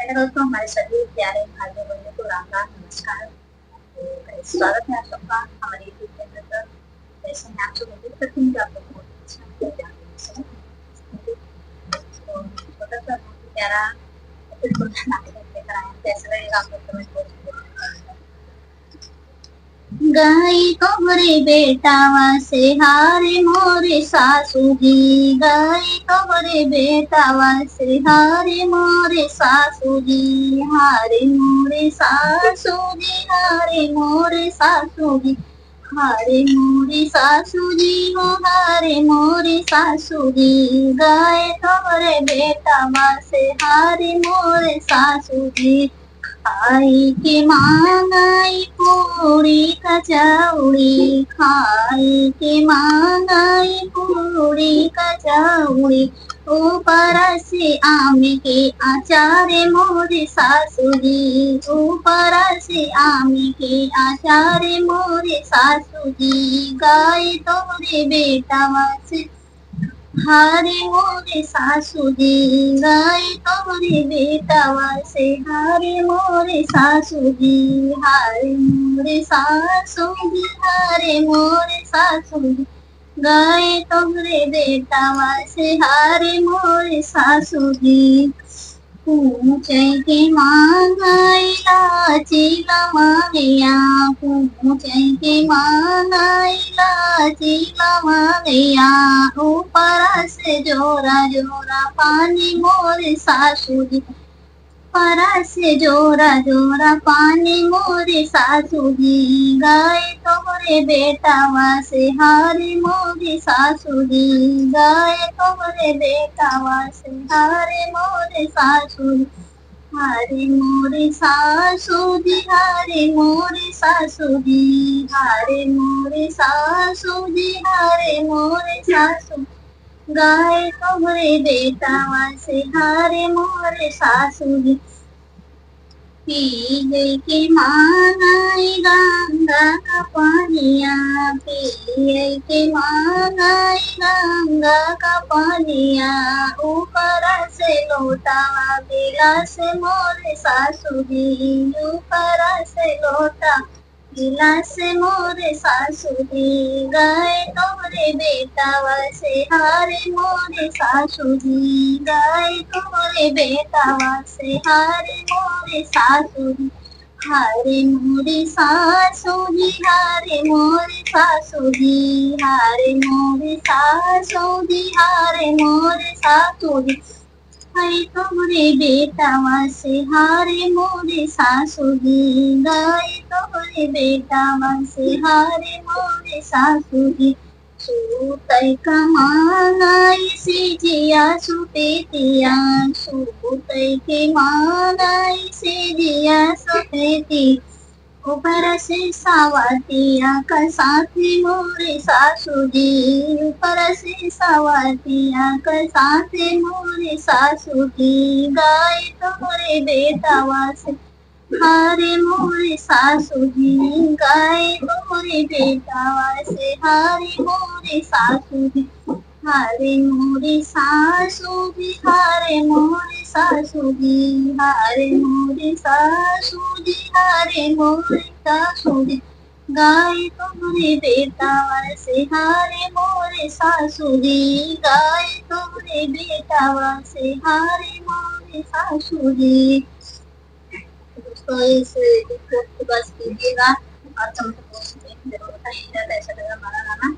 Hello दोस्तों, हमारे सभी प्यारे भाइयों बहनों को राम राम नमस्कार। तो स्वागत है आप सबका हमारे यूट्यूब चैनल पर। जैसे मैं आपसे उम्मीद करती हूँ कि आप लोग बहुत अच्छा तो छोटा सा बहुत ही प्यारा बिल्कुल नाटक लेकर आए हैं। कैसा लगेगा आप लोग कमेंट बॉक्स में। गई तोहरे बेटावा से हारे मोरे सासू जी, गई तोहरे बेटावा से हारे मोरे सासू जी, हारे मोरे सासू जी, हारे मोरे सासू जी, हारे मोरे सासू जी हो, हारे मोरे सासू जी, गए तोहरे बेटावा से हारे मोरे सासू जी। खाई के मांगाई पूरी कचौड़ी, खाई के मांगाई पूरी कचौड़ी, ऊपर से आम के अचार मोरे सासू जी, ऊपर से आम के अचार मोरे सासू जी, गाय तोरे बेटा से हारे मोरे सासू जी, गए तोरे बेटावा से हारे मोरे सासू जी, हारे मोरे सासू जी, हारे मोरे सासू जी, गए तोरे बेटावा से हारे मोरे सासू जी। पूछे के मांगाई लाची लमांगिया, पूछे के मांगाई लाची लमांगिया, ऊपर से जोरा जोरा पानी मोरे सासू जी, ऊपर से जोरा जोरा पानी मोरे सासू जी, गाय तोहरे बेटावा से हारे मोरे सासू जी, गाय तोहरे बेटावा से हारे मोरे सासू जी, हारे मोरे सासू जी, हारे मोरे सासू जी, हारे मोरे सासू जी, हारे मोरे सासू, गाय तोहरे बेटावा से हारे मोरे सासू जी। पिए के मांगाई गंगा का पानिया, पिए के मांगाई गंगा का पानिया, ऊपर से लोटावा गिलास मोरे सासू जी, ऊपर से लोटा गिलास मोरे सासू जी, गए तोरे बेटावा से हारे मोरे सासू जी, गए तोरे बेटावा से हारे मोरे सासू जी, हारे मोरे सासू जी, हारे मोरे सासू जी, हारे मोरे सासू जी, हारे मोरे सासू जी, हाय तोरे बेटावा से हारे मोरे सासू जी, गए तोरे बेटावा से हारे मोरे सासू जी। सूतै कमानाई से जिया सुपेतिया, सूतै के मानाई से जिया सुपेती, ऊपर से सावतिया का साथी मोरे सासू जी, ऊपर से सावतिया का साथी मोरे सासू जी, गाय तोरे बेटावा से हारे मोरे सासू जी, गाय तोरे बेटावा से हारे मोरे सासू जी, हारे मोरे सासू जी, हारे मोरे सासू जी, हारे मोरे सासू जी, हारे मोरे सासू जी, गाय तोरे बेटावा से हारे मोरे सासू जी, गाय तोरे बेटावा से हारे मोरे सासू जी। दोस्तों इस रिपोर्ट को बस कीजिएगा और कमेंट बॉक्स में जरूर बताइएगा कैसा लगा हमारा गाना।